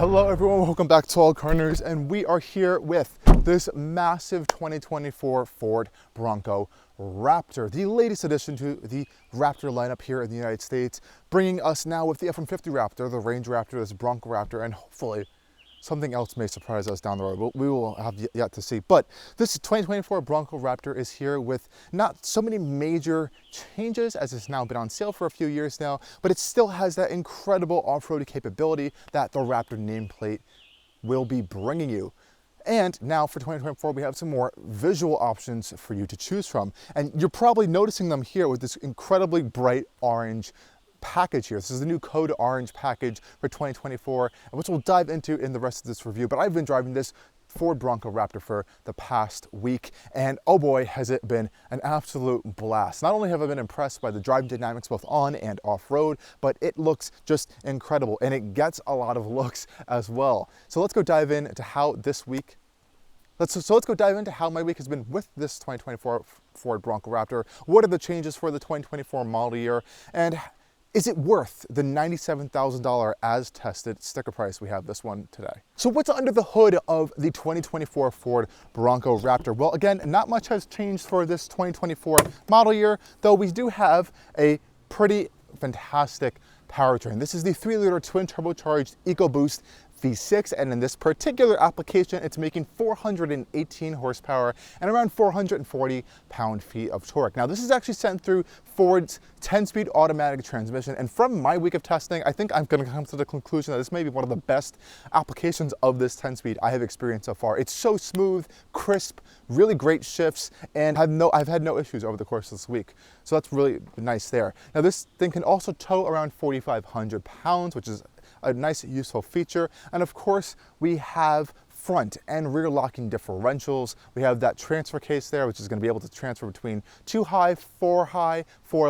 Hello everyone, welcome back to Allcarnews, and we are here with this massive 2024 Ford Bronco Raptor, the latest addition to the Raptor lineup here in the United States, bringing us now with the F-150 Raptor, the Range Raptor, this Bronco Raptor, and hopefully something else may surprise us down the road. We will have yet to see. But this 2024 Bronco Raptor is here with not so many major changes, as it's now been on sale for a few years now, but it still has that incredible off-road capability that the Raptor nameplate will be bringing you. And now for 2024, we have some more visual options for you to choose from. And you're probably noticing them here with this incredibly bright orange package here. This is the new Code Orange package for 2024, which we'll dive into in the rest of this review. But I've been driving this Ford Bronco Raptor for the past week, and oh boy, has it been an absolute blast. Not only have I been impressed by the driving dynamics both on and off-road, but it looks just incredible, and it gets a lot of looks as well. So let's go dive into how this week Let's go dive into how my week has been with this 2024 Ford Bronco Raptor. What are the changes for the 2024 model year, and is it worth the $97,000 as tested sticker price we have this one today? So what's under the hood of the 2024 Ford Bronco Raptor? Well, again, not much has changed for this 2024 model year, though we do have a pretty fantastic powertrain. This is the 3-liter twin turbocharged EcoBoost V6, and in this particular application, it's making 418 horsepower and around 440 pound-feet of torque. Now, this is actually sent through Ford's 10-speed automatic transmission, and from my week of testing, I think I'm going to come to the conclusion that this may be one of the best applications of this 10-speed I have experienced so far. It's so smooth, crisp, really great shifts, and I've had no issues over the course of this week. So that's really nice there. Now, this thing can also tow around 4,500 pounds, which is a nice useful feature. And of course, we have front and rear locking differentials. We have that transfer case there, which is going to be able to transfer between 2 high, 4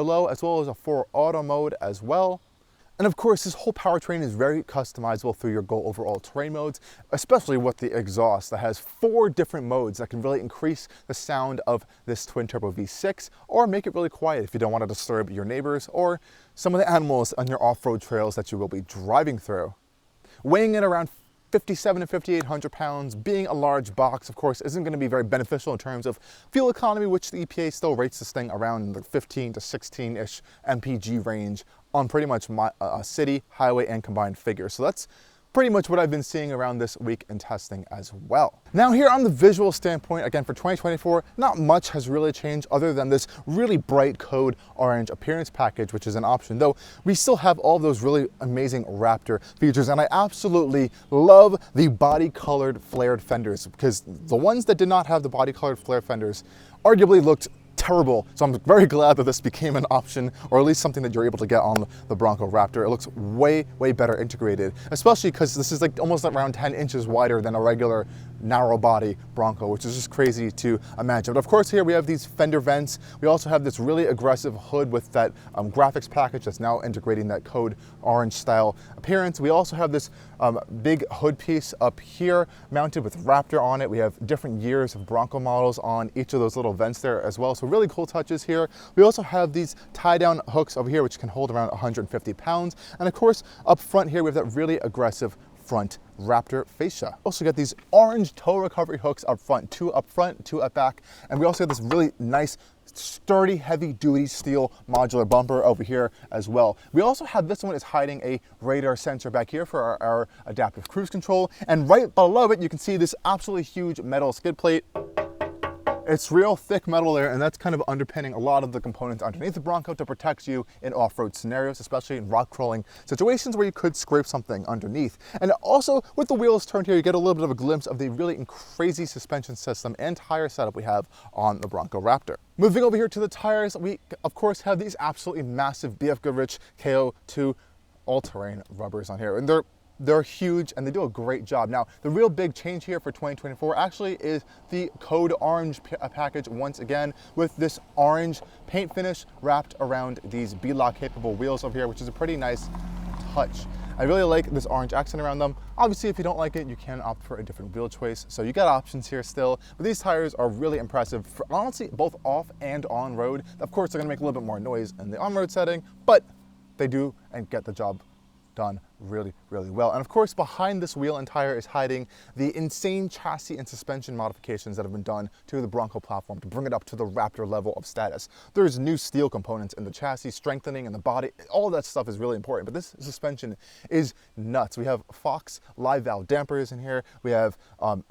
low, as well as a 4 auto mode as well. And of course, this whole powertrain is very customizable through your Go overall terrain modes, especially with the exhaust that has 4 different modes that can really increase the sound of this twin turbo V6, or make it really quiet if you don't want to disturb your neighbors or some of the animals on your off-road trails that you will be driving through. Weighing in around 5,700 to 5,800 pounds, being a large box, of course, isn't going to be very beneficial in terms of fuel economy, which the EPA still rates this thing around the 15 to 16-ish MPG range on pretty much city, highway, and combined figures. So that's pretty much what I've been seeing around this week in testing as well. Now here on the visual standpoint, again for 2024, not much has really changed other than this really bright Code Orange appearance package, which is an option, though we still have all those really amazing Raptor features, and I absolutely love the body-colored flared fenders, because the ones that did not have the body-colored flare fenders arguably looked terrible. So I'm very glad that this became an option, or at least something that you're able to get on the Bronco Raptor. It looks way better integrated, especially because this is like almost around 10 inches wider than a regular narrow body Bronco, which is just crazy to imagine. But of course, here we have these fender vents. We also have this really aggressive hood with that graphics package that's now integrating that Code Orange style appearance. We also have this big hood piece up here mounted with Raptor on it. We have different years of Bronco models on each of those little vents there as well. So really cool touches here. We also have these tie-down hooks over here, which can hold around 150 pounds. And of course, up front here, we have that really aggressive front Raptor fascia. Also got these orange tow recovery hooks up front, 2 up front, 2 up back. And we also have this really nice, sturdy, heavy-duty steel modular bumper over here as well. We also have this one is hiding a radar sensor back here for our adaptive cruise control. And right below it, you can see this absolutely huge metal skid plate. It's real thick metal there, and that's kind of underpinning a lot of the components underneath the Bronco to protect you in off-road scenarios, especially in rock crawling situations where you could scrape something underneath. And also, with the wheels turned here, you get a little bit of a glimpse of the really crazy suspension system and tire setup we have on the Bronco Raptor. Moving over here to the tires, we of course have these absolutely massive BF Goodrich KO2 all-terrain rubbers on here, and they're huge and they do a great job. Now, the real big change here for 2024 actually is the Code Orange package once again, with this orange paint finish wrapped around these beadlock capable wheels over here, which is a pretty nice touch. I really like this orange accent around them. Obviously, if you don't like it, you can opt for a different wheel choice. So you got options here still, but these tires are really impressive for honestly both off and on road. Of course, they're gonna make a little bit more noise in the on-road setting, but they do and get the job done really, really well. And of course, behind this wheel and tire is hiding the insane chassis and suspension modifications that have been done to the Bronco platform to bring it up to the Raptor level of status. There's new steel components in the chassis, strengthening in the body. All of that stuff is really important, but this suspension is nuts. We have Fox live valve dampers in here. We have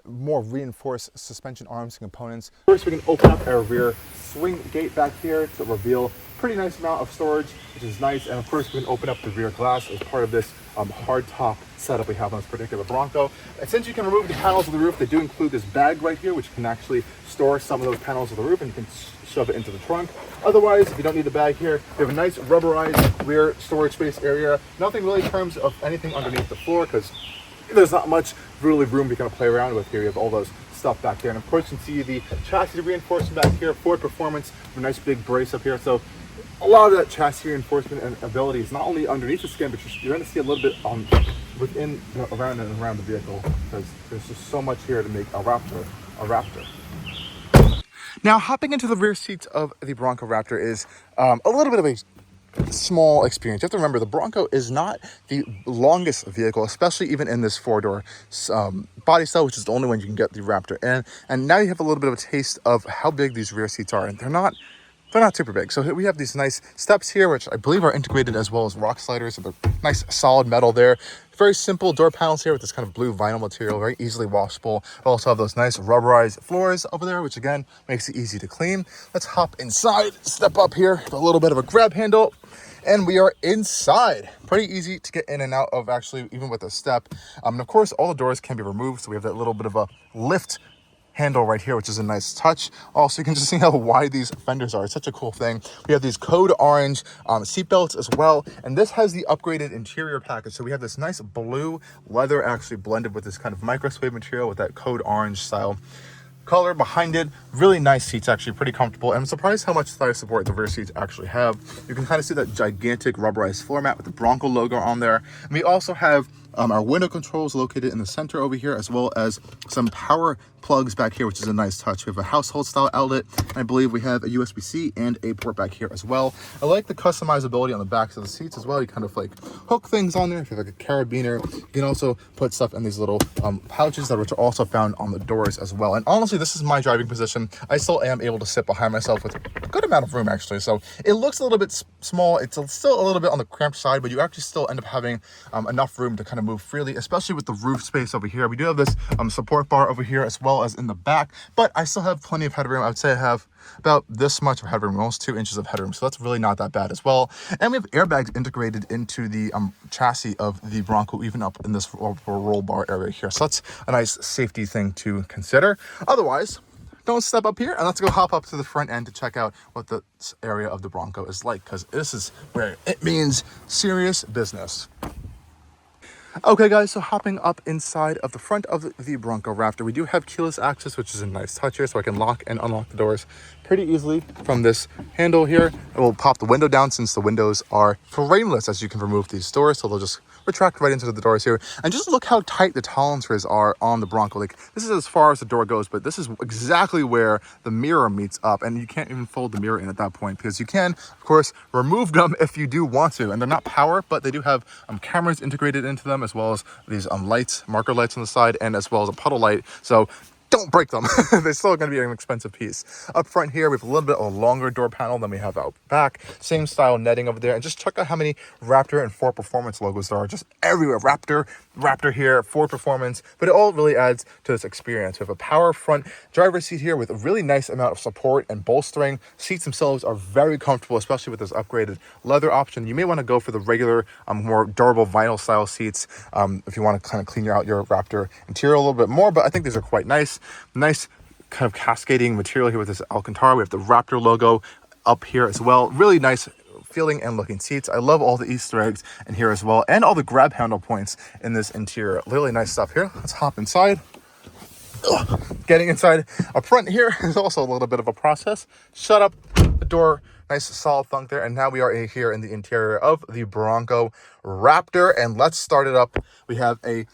more reinforced suspension arms and components. First, we can open up our rear swing gate back here to reveal pretty nice amount of storage, which is nice. And of course, we can open up the rear glass as part of this hard top setup we have on this particular Bronco. And since you can remove the panels of the roof, they do include this bag right here, which can actually store some of those panels of the roof, and you can shove it into the trunk. Otherwise, if you don't need the bag here, we have a nice rubberized rear storage space area. Nothing really in terms of anything underneath the floor, because there's not much really room to kind of play around with here. You have all those stuff back there. And of course, you can see the chassis reinforcement back here, Ford Performance, a nice big brace up here. So a lot of that chassis reinforcement and ability is not only underneath the skin, but you're going to see a little bit on within, around and around the vehicle, because there's just so much here to make a Raptor a Raptor. Now, hopping into the rear seats of the Bronco Raptor is a little bit of a small experience. You have to remember, the Bronco is not the longest vehicle, especially even in this four-door body style, which is the only one you can get the Raptor in. And now you have a little bit of a taste of how big these rear seats are, and they're not super big. So we have these nice steps here, which I believe are integrated, as well as rock sliders. So they're nice solid metal there. Very simple door panels here with this kind of blue vinyl material, very easily washable. We also have those nice rubberized floors over there, which again makes it easy to clean. Let's hop inside, step up here, a little bit of a grab handle, and we are inside. Pretty easy to get in and out of, actually, even with a step. And of course, all the doors can be removed, so we have that little bit of a lift handle right here, which is a nice touch. Also, you can just see how wide these fenders are. It's such a cool thing. We have these code orange seat belts as well, and this has the upgraded interior package. So we have this nice blue leather actually blended with this kind of micro suede material with that code orange style color behind it. Really nice seats, actually pretty comfortable. And I'm surprised how much thigh support the rear seats actually have. You can kind of see that gigantic rubberized floor mat with the Bronco logo on there. And we also have our window controls located in the center over here, as well as some power plugs back here, which is a nice touch. We have a household style outlet, and I believe we have a USB-C and a port back here as well. I like the customizability on the backs of the seats as well. You kind of like hook things on there. If you have like a carabiner, you can also put stuff in these little pouches which are also found on the doors as well. And honestly, this is my driving position. I still am able to sit behind myself with a good amount of room, actually. So it looks a little bit small. It's still a little bit on the cramped side, but you actually still end up having enough room to kind of move freely, especially with the roof space over here. We do have this support bar over here as well as in the back, but I still have plenty of headroom. I would say I have about this much of headroom, almost 2 inches of headroom, so that's really not that bad as well. And we have airbags integrated into the chassis of the Bronco, even up in this roll bar area here, so that's a nice safety thing to consider. Otherwise, don't step up here, and let's go hop up to the front end to check out what this area of the Bronco is like, because this is where it means serious business. Okay guys, so hopping up inside of the front of the Bronco Raptor, we do have keyless access, which is a nice touch here, so I can lock and unlock the doors pretty easily from this handle here. And we'll pop the window down, since the windows are frameless, as you can remove these doors, so they'll just retract right into the doors here. And just look how tight the tolerances are on the Bronco. Like, this is as far as the door goes, but this is exactly where the mirror meets up, and you can't even fold the mirror in at that point, because you can, of course, remove them if you do want to. And they're not power, but they do have cameras integrated into them, as well as these lights, marker lights on the side, and as well as a puddle light. So don't break them. They're still going to be an expensive piece. Up front here, we have a little bit of a longer door panel than we have out back. Same style netting over there. And just check out how many Raptor and Ford Performance logos there are just everywhere. Raptor here, Ford Performance. But it all really adds to this experience. We have a power front driver's seat here with a really nice amount of support and bolstering. Seats themselves are very comfortable, especially with this upgraded leather option. You may want to go for the regular, more durable vinyl style seats if you want to kind of clean out your Raptor interior a little bit more. But I think these are quite nice. Nice kind of cascading material here with this Alcantara. We have the Raptor logo up here as well. Really nice feeling and looking seats. I love all the Easter eggs in here as well, and all the grab handle points in this interior. Really nice stuff here. Let's hop inside. Getting inside up front here is also a little bit of a process. Shut up the door. Nice solid thunk there. And now we are here in the interior of the Bronco Raptor, and let's start it up. We have a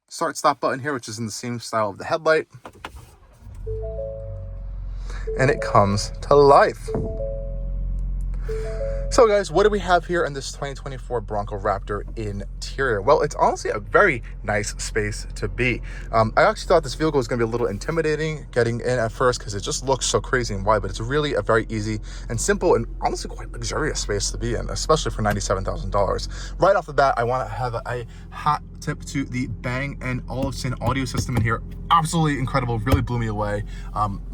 start stop button here, which is in the same style of the headlight, and it comes to life. So guys, what do we have here in this 2024 Bronco Raptor interior? Well, it's honestly a very nice space to be. I actually thought this vehicle was going to be a little intimidating getting in at first because it just looks so crazy and wide, but it's really a very easy and simple and honestly quite luxurious space to be in, especially for $97,000. Right off the bat, I want to have a hot tip to the Bang & Olufsen audio system in here. Absolutely incredible, really blew me away.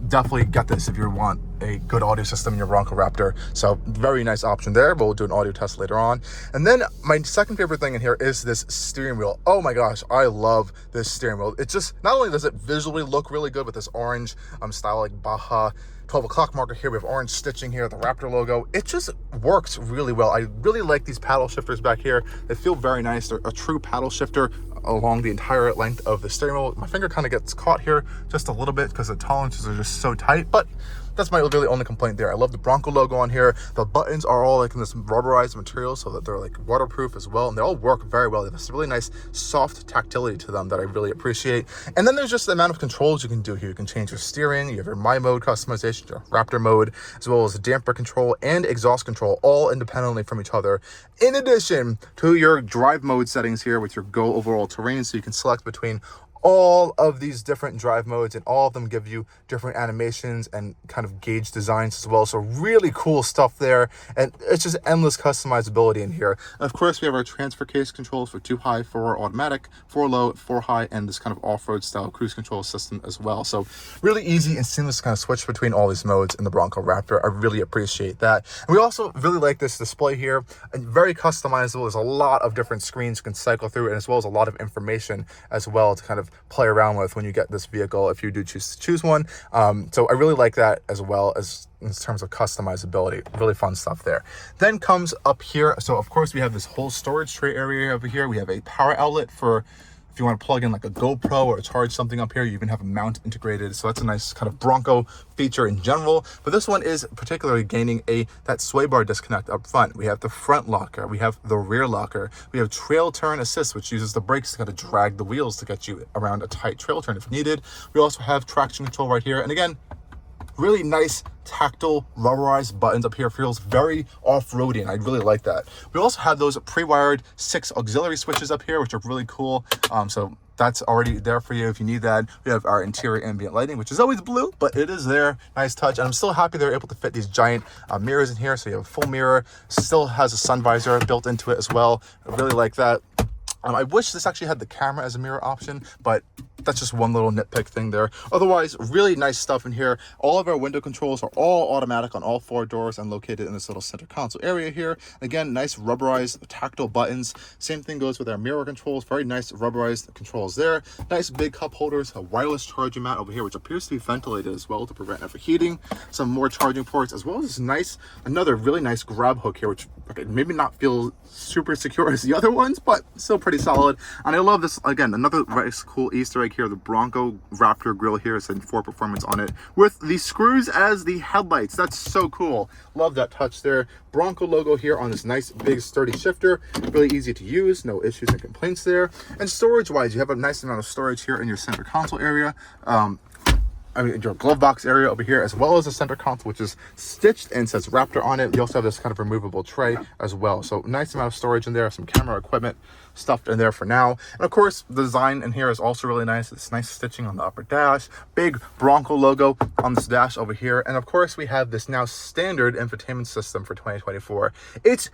Definitely get this if you want a good audio system in your Bronco Raptor. So very nice option there, but we'll do an audio test later on. And then my second favorite thing in here is this steering wheel. Oh my gosh, I love this steering wheel. It just, not only does it visually look really good with this orange style like Baja 12 o'clock marker here, we have orange stitching here, the Raptor logo. It just works really well. I really like these paddle shifters back here. They feel very nice. They're a true paddle shifter along the entire length of the steering wheel. My finger kind of gets caught here just a little bit because the tolerances are just so tight, but that's my really only complaint there. I love the Bronco logo on here. The buttons are all like in this rubberized material so that they're like waterproof as well, and they all work very well. They have this really nice soft tactility to them that I really appreciate. And then there's just the amount of controls you can do here. You can change your steering, you have your My Mode customization, your Raptor mode, as well as damper control and exhaust control, all independently from each other. In addition to your drive mode settings here with your Go Overall Terrain, so you can select between all of these different drive modes, and all of them give you different animations and kind of gauge designs as well. So really cool stuff there, and it's just endless customizability in here. And of course, we have our transfer case controls for 2 high, 4 automatic, 4 low, 4 high, and this kind of off-road style cruise control system as well. So really easy and seamless to kind of switch between all these modes in the Bronco Raptor. I really appreciate that. And we also really like this display here, and very customizable. There's a lot of different screens you can cycle through, and as well as a lot of information as well to kind of play around with when you get this vehicle, if you do choose to choose one. So I really like that as well as in terms of customizability. Really fun stuff there. Then comes up here. So of course we have this whole storage tray area over here. We have a power outlet for if you want to plug in like a GoPro or charge something up here. You even have a mount integrated. So that's a nice kind of Bronco feature in general. But this one is particularly gaining that sway bar disconnect up front. We have the front locker. We have the rear locker. We have trail turn assist, which uses the brakes to kind of drag the wheels to get you around a tight trail turn if needed. We also have traction control right here. And again, really nice tactile rubberized buttons up here. Feels very off-roady, and I really like that. We also have those pre-wired 6 auxiliary switches up here, which are really cool. So that's already there for you if you need that. We have our interior ambient lighting, which is always blue, but it is there. Nice touch. And I'm still happy they're able to fit these giant mirrors in here. So you have a full mirror, still has a sun visor built into it as well. I really like that. I wish this actually had the camera as a mirror option, but that's just one little nitpick thing there. Otherwise, really nice stuff in here. All of our window controls are all automatic on all 4 doors and located in this little center console area here. Again, nice rubberized tactile buttons. Same thing goes with our mirror controls. Very nice rubberized controls there. Nice big cup holders, a wireless charging mat over here, which appears to be ventilated as well to prevent overheating. Some more charging ports, as well as this nice, another really nice grab hook here, which maybe not feel super secure as the other ones, but still pretty solid. And I love this, again, another nice cool Easter egg here. The Bronco Raptor grill here is saying Ford Performance on it with the screws as the headlights. That's so cool. Love that touch there. Bronco logo here on this nice big sturdy shifter. Really easy to use. No issues and complaints there. And storage wise, you have a nice amount of storage here in your center console area. Your glove box area over here, as well as the center console, which is stitched and says Raptor on it. You also have this kind of removable tray as well. So nice amount of storage in there, some camera equipment stuffed in there for now. And of course, the design in here is also really nice. It's nice stitching on the upper dash, big Bronco logo on this dash over here. And of course, we have this now standard infotainment system for 2024. It's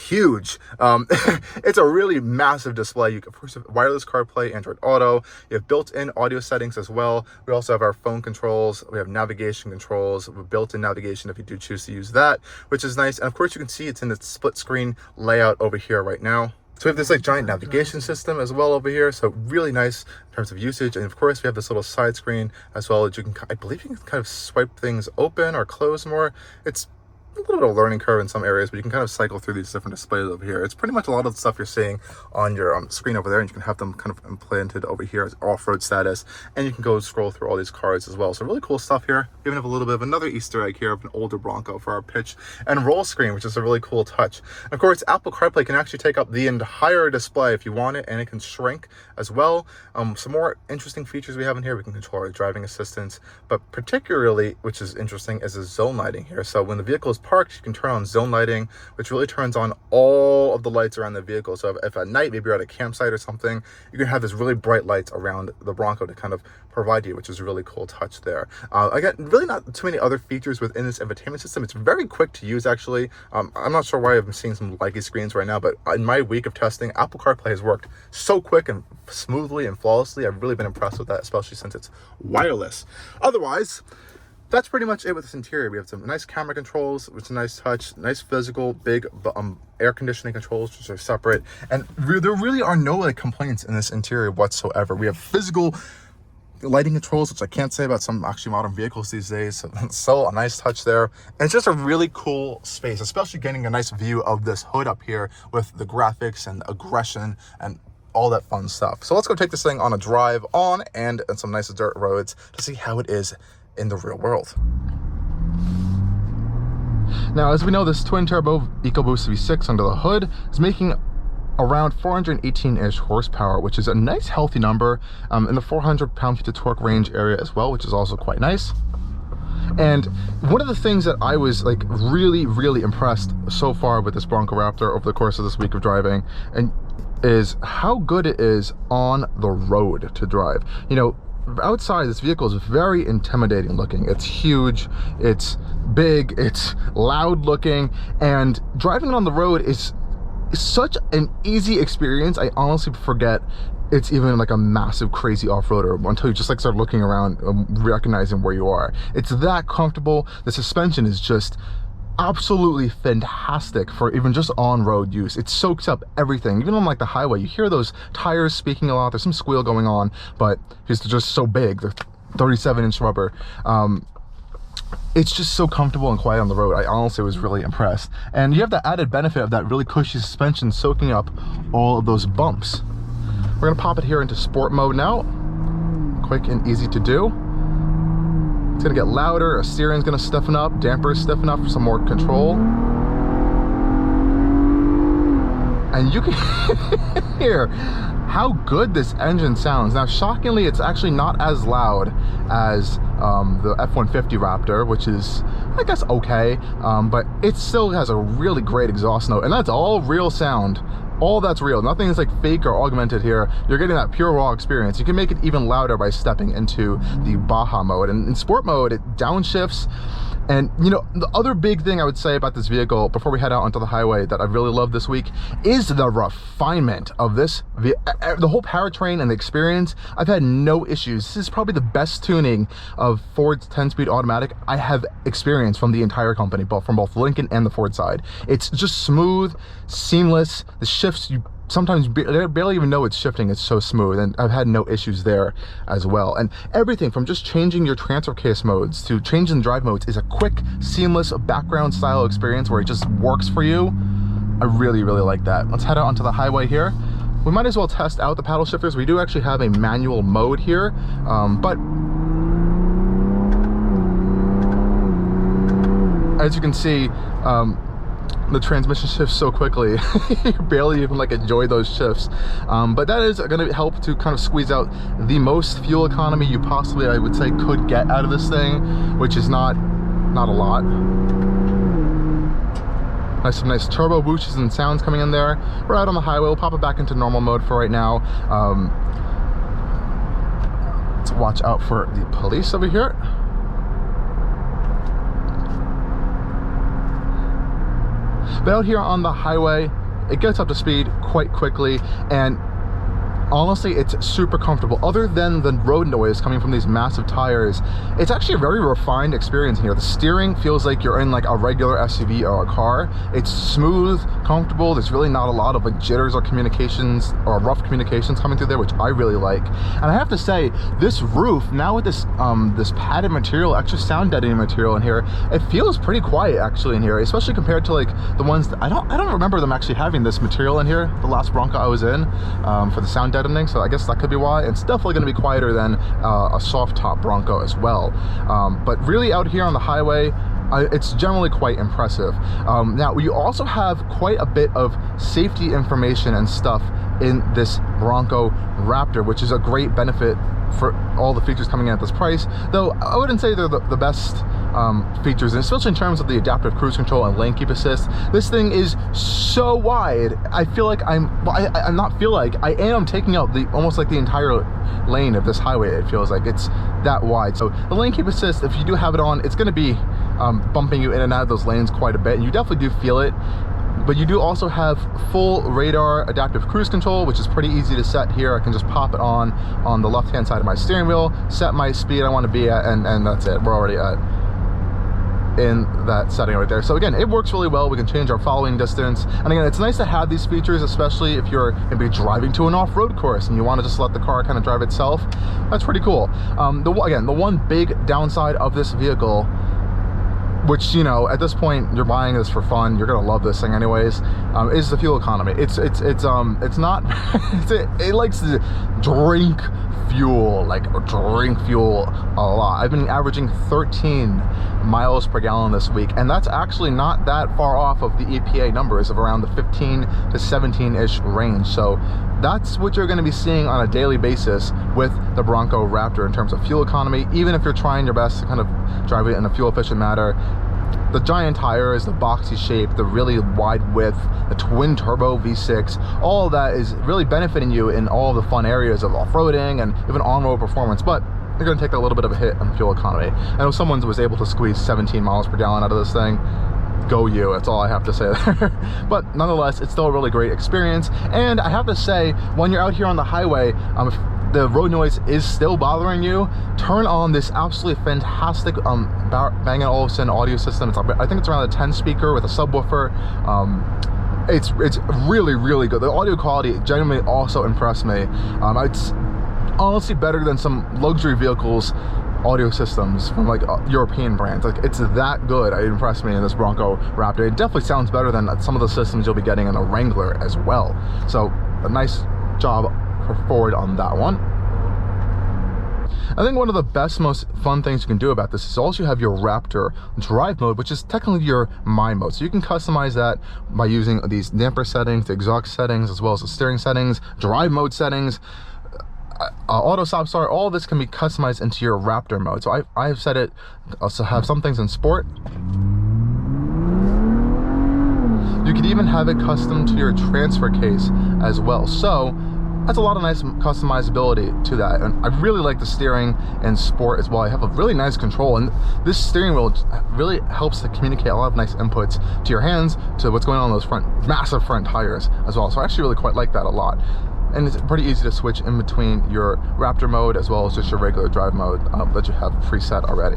huge. It's a really massive display. You can, of course, have wireless CarPlay, Android Auto. You have built-in audio settings as well. We also have our phone controls. We have navigation controls, built-in navigation if you do choose to use that, which is nice. And of course, you can see it's in its split screen layout over here right now. So we have this like giant navigation system as well over here. So really nice in terms of usage. And of course, we have this little side screen as well that you can, I believe you can kind of swipe things open or close more. It's a little bit of a learning curve in some areas, but you can kind of cycle through these different displays over here. It's pretty much a lot of the stuff you're seeing on your screen over there, and you can have them kind of implanted over here as off-road status, and you can go scroll through all these cards as well. So really cool stuff here. We even have a little bit of another Easter egg here of an older Bronco for our pitch and roll screen, which is a really cool touch. And of course, Apple CarPlay can actually take up the entire display if you want it, and it can shrink as well. Some more interesting features we have in here. We can control our driving assistance, but particularly, which is interesting, is the zone lighting here. So when the vehicle is parked, you can turn on zone lighting, which really turns on all of the lights around the vehicle. So if at night, maybe you're at a campsite or something, you can have this really bright lights around the Bronco to kind of provide you, which is a really cool touch there. Again, really not too many other features within this infotainment system. It's very quick to use, actually. I'm not sure why I'm seeing some laggy screens right now, but in my week of testing, Apple CarPlay has worked so quick and smoothly and flawlessly. I've really been impressed with that, especially since it's wireless. Otherwise, that's pretty much it with this interior. We have some nice camera controls, which is a nice touch, nice physical, big air conditioning controls, which are separate. And there really are no like complaints in this interior whatsoever. We have physical lighting controls, which I can't say about some actually modern vehicles these days. So a nice touch there. And it's just a really cool space, especially getting a nice view of this hood up here with the graphics and aggression and all that fun stuff. So let's go take this thing on a drive on and some nice dirt roads to see how it is in the real world. Now, as we know, this twin turbo EcoBoost V6 under the hood is making around 418-ish horsepower, which is a nice healthy number, in the 400 pound-feet of torque range area as well, which is also quite nice. And one of the things that I was like really impressed so far with this Bronco Raptor over the course of this week of driving is how good it is on the road to drive. You know, outside, this vehicle is very intimidating looking. It's huge, it's big, it's loud looking, and driving it on the road is such an easy experience. I honestly forget it's even like a massive crazy off-roader until you just like start looking around and recognizing where you are. It's that comfortable. The suspension is just absolutely fantastic for even just on-road use. It soaks up everything. Even on like the highway, you hear those tires speaking a lot. There's some squeal going on, but it's just so big. They're 37-inch rubber. It's just so comfortable and quiet on the road. I honestly was really impressed. And you have the added benefit of that really cushy suspension soaking up all of those bumps. We're gonna pop it here into sport mode now. Quick and easy to do. It's gonna get louder, our steering's gonna stiffen up, dampers stiffen up for some more control. And you can hear how good this engine sounds. Now, shockingly, it's actually not as loud as the F-150 Raptor, which is, I guess, okay, but it still has a really great exhaust note, and that's all real sound. All that's real. Nothing is like fake or augmented here. You're getting that pure raw experience. You can make it even louder by stepping into the Baja mode. And in sport mode, it downshifts. And you know, the other big thing I would say about this vehicle before we head out onto the highway that I really love this week is the refinement of this, the whole powertrain and the experience. I've had no issues. This is probably the best tuning of Ford's 10-speed automatic I have experienced from the entire company, from both Lincoln and the Ford side. It's just smooth, seamless. The shifts, you sometimes barely even know it's shifting. It's so smooth, and I've had no issues there as well. And everything from just changing your transfer case modes to changing drive modes is a quick, seamless background style experience where it just works for you. I really like that. Let's head out onto the highway here. We might as well test out the paddle shifters. We do actually have a manual mode here, but as you can see, the transmission shifts so quickly. You barely even like enjoy those shifts, but that is going to help to kind of squeeze out the most fuel economy you possibly, I would say, could get out of this thing, which is not a lot. Some nice turbo booshes and sounds coming in there. We're out on the highway. We'll pop it back into normal mode for right now. Let's watch out for the police over here. But out here on the highway, it gets up to speed quite quickly, and honestly, it's super comfortable. Other than the road noise coming from these massive tires, it's actually a very refined experience in here. The steering feels like you're in like a regular SUV or a car. It's smooth, comfortable. There's really not a lot of like jitters or communications or rough communications coming through there, which I really like. And I have to say, this roof, now with this this padded material, extra sound deadening material in here, it feels pretty quiet actually in here, especially compared to like the ones that I don't remember them actually having this material in here. The last Bronco I was in for the sound deadening, so I guess that could be why. It's definitely going to be quieter than a soft top Bronco as well, but really out here on the highway, it's generally quite impressive. Now we also have quite a bit of safety information and stuff in this Bronco Raptor, which is a great benefit for all the features coming in at this price, though I wouldn't say they're the best features, and especially in terms of the adaptive cruise control and lane keep assist. This thing is so wide. I feel like I am taking out almost like the entire lane of this highway. It feels like it's that wide. So the lane keep assist, if you do have it on, it's going to be bumping you in and out of those lanes quite a bit, and you definitely do feel it. But you do also have full radar adaptive cruise control, which is pretty easy to set here. I can just pop it on the left-hand side of my steering wheel, set my speed I want to be at, and that's it. We're already in that setting right there. So again, it works really well. We can change our following distance. And again, it's nice to have these features, especially if you're going to be driving to an off-road course and you want to just let the car kind of drive itself. That's pretty cool. Again, the one big downside of this vehicle, which, you know, at this point you're buying this for fun, you're gonna love this thing anyways, is the fuel economy. It's not it likes to drink fuel, a lot. I've been averaging 13 miles per gallon this week, and that's actually not that far off of the EPA numbers of around the 15 to 17-ish range. So that's what you're going to be seeing on a daily basis with the Bronco Raptor in terms of fuel economy, even if you're trying your best to kind of drive it in a fuel efficient manner. The giant tires, the boxy shape, the really wide width, the twin turbo V6, all of that is really benefiting you in all the fun areas of off-roading and even on-road performance, but you're going to take a little bit of a hit on fuel economy. I know someone was able to squeeze 17 miles per gallon out of this thing. Go you, that's all I have to say there. But nonetheless, it's still a really great experience. And I have to say, when you're out here on the highway, if the road noise is still bothering you, turn on this absolutely fantastic Bang & Olufsen audio system. I think it's around a 10 speaker with a subwoofer. It's really, really good. The audio quality genuinely also impressed me. It's honestly better than some luxury vehicles audio systems from like European brands. Like, it's that good. It impressed me in this Bronco Raptor. It definitely sounds better than some of the systems you'll be getting in a Wrangler as well. So a nice job for Ford on that one. I think one of the best, most fun things you can do about this is also have your Raptor drive mode, which is technically your My mode. So you can customize that by using these damper settings, the exhaust settings, as well as the steering settings, drive mode settings, auto stop start. All of this can be customized into your Raptor mode. So I've set it to have some things in sport. You could even have it custom to your transfer case as well. So that's a lot of nice customizability to that. And I really like the steering in sport as well. I have a really nice control, and this steering wheel really helps to communicate a lot of nice inputs to your hands, to what's going on those massive front tires as well. So I actually really quite like that a lot. And it's pretty easy to switch in between your Raptor mode as well as just your regular drive mode that you have preset already.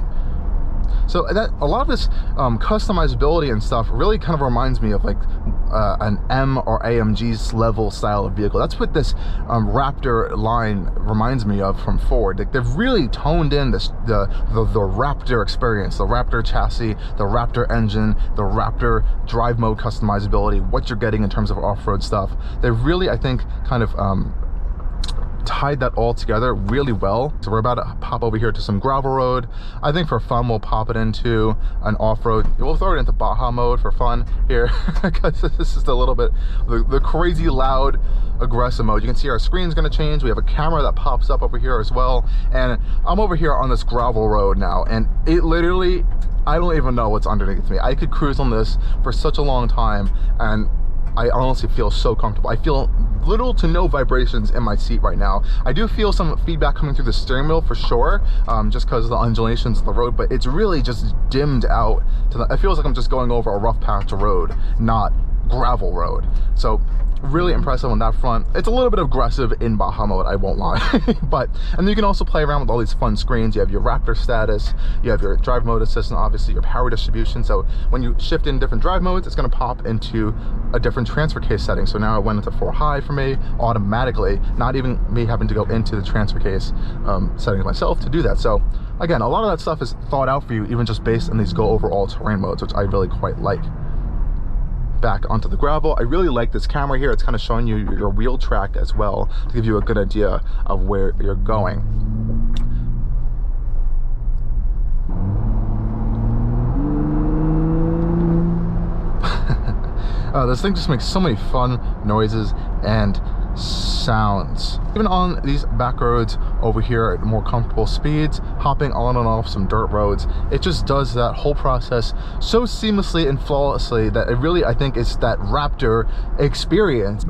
So that a lot of this customizability and stuff really kind of reminds me of like an M or AMG level style of vehicle. That's what this Raptor line reminds me of from Ford. Like, they've really toned in the Raptor experience, the Raptor chassis, the Raptor engine, the Raptor drive mode customizability, what you're getting in terms of off-road stuff. They really, I think, kind of tied that all together really well. So we're about to pop over here to some gravel road. I think for fun we'll pop it into an off-road. We'll throw it into Baja mode for fun here because this is a little bit the crazy loud aggressive mode. You can see our screen's going to change. We have a camera that pops up over here as well, and I'm over here on this gravel road now, and it literally, I don't even know what's underneath me. I could cruise on this for such a long time, and I honestly feel so comfortable. I feel little to no vibrations in my seat right now. I do feel some feedback coming through the steering wheel for sure, just because of the undulations of the road, but it's really just dimmed out to it feels like I'm just going over a rough patch of road, not gravel road. So really impressive on that front. It's a little bit aggressive in Baja mode, I won't lie. And then you can also play around with all these fun screens. You have your Raptor status, you have your drive mode assistant, obviously your power distribution. So when you shift in different drive modes, it's going to pop into a different transfer case setting. So now it went into 4 high for me automatically, not even me having to go into the transfer case settings myself to do that. So again, a lot of that stuff is thought out for you, even just based on these go over all terrain modes, which I really quite like. Back onto the gravel, I really like this camera here. It's kind of showing you your wheel track as well to give you a good idea of where you're going. This thing just makes so many fun noises and sounds. Even on these back roads over here at more comfortable speeds, hopping on and off some dirt roads, it just does that whole process so seamlessly and flawlessly that it really, I think, it's that Raptor experience.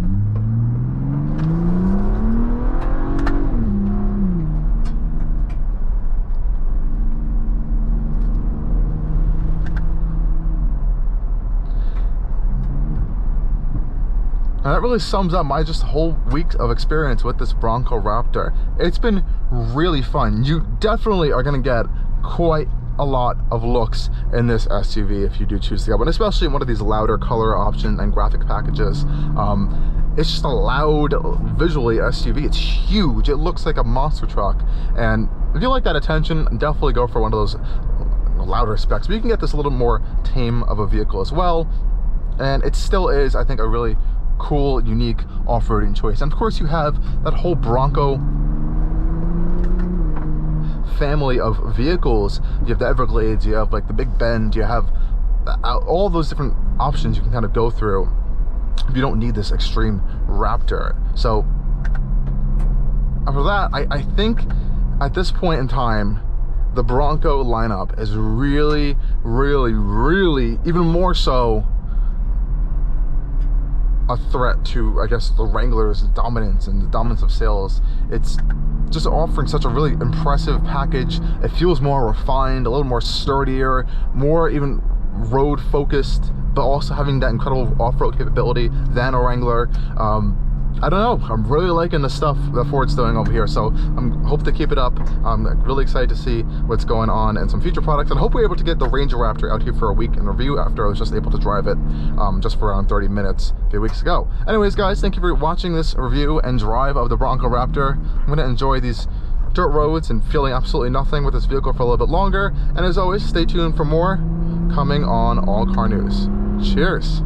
And that really sums up my just whole week of experience with this Bronco Raptor. It's been really fun. You definitely are gonna get quite a lot of looks in this SUV if you do choose to go, but especially in one of these louder color option and graphic packages. It's just a loud, visually SUV. It's huge. It looks like a monster truck. And if you like that attention, definitely go for one of those louder specs. But you can get this a little more tame of a vehicle as well. And it still is, I think, a really cool, unique off-roading choice. And of course you have that whole Bronco family of vehicles. You have the Everglades, you have like the Big Bend, you have all those different options you can kind of go through if you don't need this extreme Raptor. So after that, I think at this point in time, the Bronco lineup is really, even more so a threat to, I guess, the Wrangler's dominance and the dominance of sales. It's just offering such a really impressive package. It feels more refined, a little more sturdier, more even road focused, but also having that incredible off-road capability than a Wrangler. I don't know, I'm really liking the stuff that Ford's doing over here, so I hope to keep it up. I'm really excited to see what's going on and some future products, and hope we're able to get the Ranger Raptor out here for a week in review after I was just able to drive it just for around 30 minutes a few weeks ago. Anyways guys, thank you for watching this review and drive of the Bronco Raptor. I'm going to enjoy these dirt roads and feeling absolutely nothing with this vehicle for a little bit longer, and as always, stay tuned for more coming on Allcarnews. Cheers!